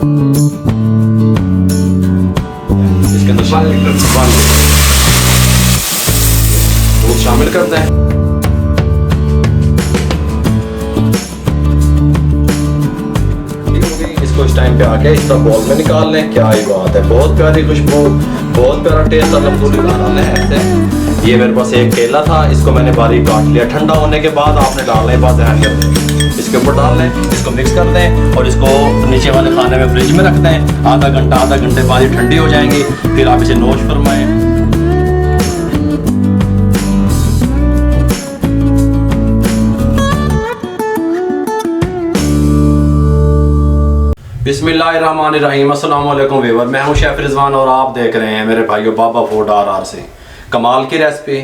इसके अंदर दूध शामिल करते हैं। इसको इस टाइम पे आके इस तरह बॉल में निकाल लें। क्या ही बात है, बहुत प्यारी खुशबू, बहुत प्यारा टेस्ट अल्हम्दुलिल्लाह है। ऐसे ये मेरे पास एक केला था, इसको मैंने बारीक काट लिया। ठंडा होने के बाद आपने डालना है, बात ध्यान कर दें, इसके ऊपर डाल लें, इसको मिक्स कर दें और इसको नीचे वाले खाने में फ्रिज में रख दें। आधा घंटे बाद ये ठंडी हो जाएंगी, फिर आप इसे नोश फरमाएं। बिस्मिल्लाहिर्रहमानिर्रहीम, अस्सलाम वालेकुम व्यूअर, मैं हूं शेफ रिजवान और आप देख रहे हैं मेरे भाइयों बाबा फूड RR से। कमाल की रेसिपी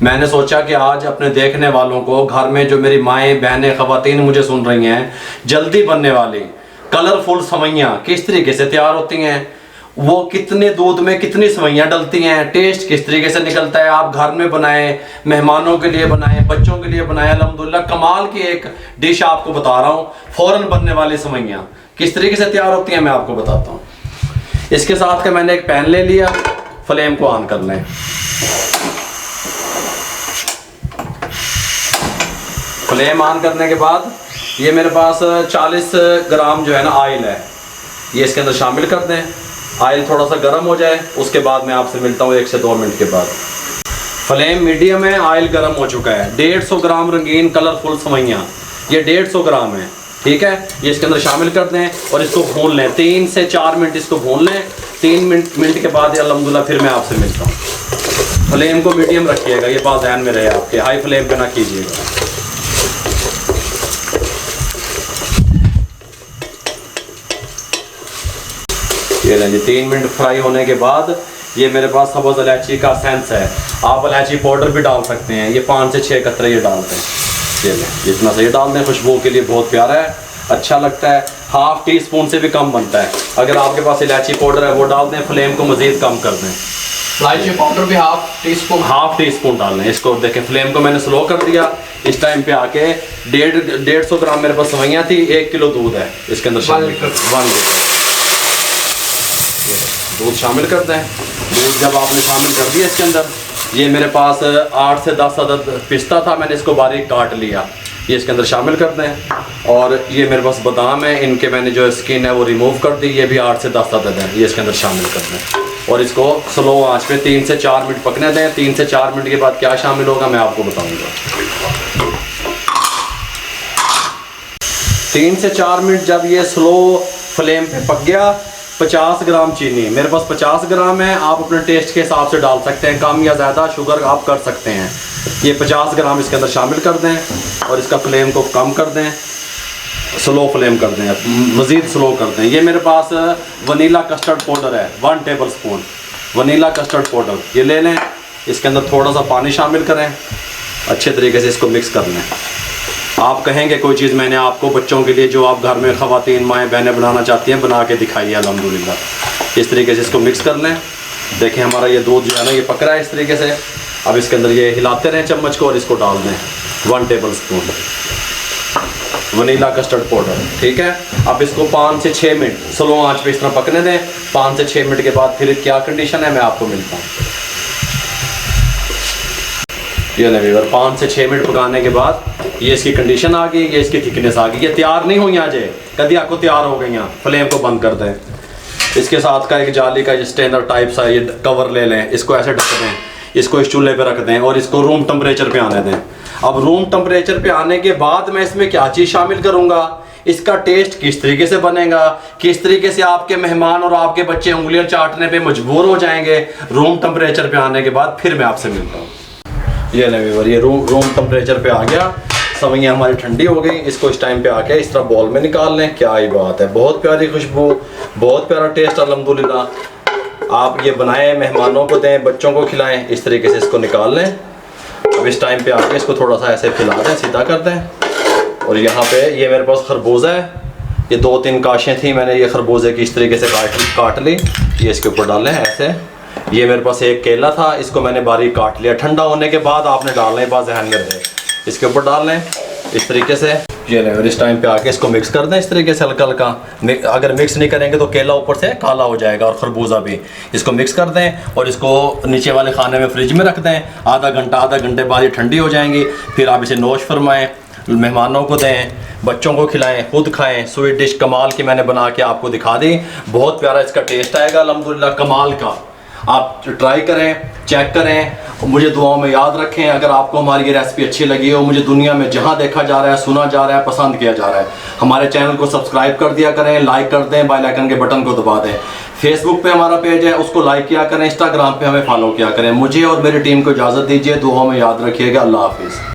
मैंने सोचा कि आज अपने देखने वालों को, घर में जो मेरी माएँ बहनें ख़वातीन मुझे सुन रही हैं, जल्दी बनने वाली कलरफुल सेवइयाँ किस तरीके से तैयार होती हैं, वो कितने दूध में कितनी सेवइयाँ डलती हैं, टेस्ट किस तरीके से निकलता है, आप घर में बनाएं, मेहमानों के लिए बनाएं, बच्चों के लिए बनाएं। अल्हम्दुलिल्लाह कमाल की एक डिश आपको बता रहा हूँ, फ़ौरन बनने वाली सेवइयाँ किस तरीके से तैयार होती हैं मैं आपको बताता हूँ। इसके साथ का मैंने एक पैन ले लिया, फ्लेम को ऑन कर लें। फ्लेम ऑन करने के बाद ये मेरे पास 40 ग्राम जो है ना ऑयल है, ये इसके अंदर शामिल कर दें। ऑयल थोड़ा सा गर्म हो जाए, उसके बाद मैं आपसे मिलता हूँ 1 से 2 मिनट के बाद। फ्लेम मीडियम है, ऑयल गर्म हो चुका है। 150 ग्राम रंगीन कलरफुल सेवइयाँ, ये 150 ग्राम है, ठीक है। ये इसके अंदर शामिल कर दें और इसको भून लें, 3 से 4 मिनट इसको भून लें। 3 मिनट के बाद अल्हम्दुलिल्लाह फिर मैं आपसे मिलता हूँ। फ्लेम को मीडियम रखिएगा, ये बात ध्यान में रहे आपके, हाई फ्लेम पे ना कीजिएगा। ये लें जी, 3 मिनट फ्राई होने के बाद ये मेरे पास सब्ज़ इलायची का सेंस है, आप इलायची पाउडर भी डाल सकते हैं। ये 5 से 6 कतरे ये डालते हैं। ये लें, इतना सही डाल दें, खुशबू के लिए बहुत प्यारा है, अच्छा लगता है। ½ टी स्पून से भी कम बनता है। अगर आपके पास इलायची पाउडर है वो डाल दें, फ्लेम को मज़ीद कम कर दें। इलायची पाउडर भी ½ टी स्पून डाल लें। इसको देखें, फ्लेम को मैंने स्लो कर दिया। इस टाइम पे आके 150 ग्राम मेरे पास सेवइयाँ थी, 1 किलो दूध है इसके अंदर शामिल 1 लीटर दूध शामिल कर दें। दूध जब आपने शामिल कर दिया इसके अंदर, ये मेरे पास 8 से 10 अदद पिस्ता था, मैंने इसको बारीक काट लिया, ये इसके अंदर शामिल कर दें। और ये मेरे पास बादाम है, इनके मैंने जो स्किन है वो रिमूव कर दी, ये भी 8 से 10 अदद है, ये इसके अंदर शामिल कर दें। और इसको स्लो आंच पे 3 से 4 मिनट पकने दें। 3 से 4 मिनट के बाद क्या शामिल होगा मैं आपको बताऊँगा। 3 से 4 मिनट जब ये स्लो फ्लेम पे पक गया, 50 ग्राम चीनी, मेरे पास 50 ग्राम है, आप अपने टेस्ट के हिसाब से डाल सकते हैं, कम या ज़्यादा शुगर आप कर सकते हैं। ये 50 ग्राम इसके अंदर शामिल कर दें और इसका फ्लेम को कम कर दें, स्लो फ्लेम कर दें, मज़ीद स्लो कर दें। ये मेरे पास वनीला कस्टर्ड पाउडर है, 1 table spoon vanilla custard powder, ये ले लें। इसके अंदर थोड़ा सा पानी शामिल करें, अच्छे तरीके से इसको मिक्स कर लें। आप कहेंगे कोई चीज़ मैंने आपको बच्चों के लिए, जो आप घर में ख़वातीन माएँ बहनें बनाना चाहती हैं, बना के दिखाई है अल्हम्दुलिल्लाह। इस तरीके से इसको मिक्स कर लें। देखें हमारा ये दूध जो है ना ये पक रहा है इस तरीके से। अब इसके अंदर ये हिलाते रहें चम्मच को और इसको डाल दें 1 table spoon vanilla custard powder, ठीक है। अब इसको 5 से 6 मिनट स्लो आंच पे इस तरह पकने दें। 5 से 6 मिनट के बाद फिर क्या कंडीशन है मैं आपको मिलता हूँ। ये ले व्यूअर, 5 से 6 मिनट पकाने के बाद ये इसकी कंडीशन आ गई, ये इसकी थिकनेस आ गई। ये तैयार नहीं हुई आज, कभी आपको तैयार हो गई। फ्लेम को बंद कर दें। इसके साथ का एक जाली का स्टेनर टाइप सा ये कवर ले लें, इसको ऐसे ढक दें, इसको इस चूल्हे पे रख दें और इसको रूम टेम्परेचर पे आने दें। अब रूम टेम्परेचर पे आने के बाद मैं इसमें क्या चीज़ शामिल करूँगा, इसका टेस्ट किस तरीके से बनेगा, किस तरीके से आपके मेहमान और आपके बच्चे उंगलियाँ चाटने पे मजबूर हो जाएंगे, रूम टेम्परेचर पे आने के बाद फिर मैं आपसे मिलता हूँ। ये ले व्यूअर, ये रूम टेम्परेचर पे आ गया, सेवइयाँ हमारी ठंडी हो गई। इसको इस टाइम पे आके इस तरह बॉल में निकाल लें। क्या ही बात है, बहुत प्यारी खुशबू, बहुत प्यारा टेस्ट अल्हम्दुलिल्लाह। आप ये बनाएं, मेहमानों को दें, बच्चों को खिलाएं, इस तरीके से इसको निकाल लें। अब इस टाइम पे आके इसको थोड़ा सा ऐसे फैला दें, सीधा कर दें। और यहाँ पे ये मेरे पास खरबूजा है, ये 2-3 काशें थी, मैंने ये खरबूजे की इस तरीके से काट ली, ये इसके ऊपर डालें ऐसे। ये मेरे पास एक केला था, इसको मैंने बारीक काट लिया। ठंडा होने के बाद आपने डालना है, बात ध्यान में रहे। इसके ऊपर डाल लें इस तरीके से। ये रहे, और इस टाइम पे आके इसको मिक्स कर दें इस तरीके से हल्का हल्का। अगर मिक्स नहीं करेंगे तो केला ऊपर से काला हो जाएगा और खरबूजा भी। इसको मिक्स कर दें और इसको नीचे वाले खाने में फ्रिज में रख दें। आधा घंटे बाद ये ठंडी हो जाएंगी। फिर आप इसे नोश फरमाएँ, मेहमानों को दें, बच्चों को खिलाएं, खुद खाएं। स्वीट डिश कमाल की मैंने बना के आपको दिखा दी, बहुत प्यारा इसका टेस्ट आएगा अल्हम्दुलिल्लाह, कमाल का। आप ट्राई करें, चेक करें, मुझे दुआओं में याद रखें। अगर आपको हमारी ये रेसिपी अच्छी लगी हो, मुझे दुनिया में जहाँ देखा जा रहा है, सुना जा रहा है, पसंद किया जा रहा है, हमारे चैनल को सब्सक्राइब कर दिया करें, लाइक कर दें, बेल आइकन के बटन को दबा दें। फेसबुक पे हमारा पेज है, उसको लाइक किया करें, इंस्टाग्राम पे हमें फॉलो किया करें। मुझे और मेरी टीम को इजाज़त दीजिए, दुआओं में याद रखिएगा। अल्लाह हाफिज़।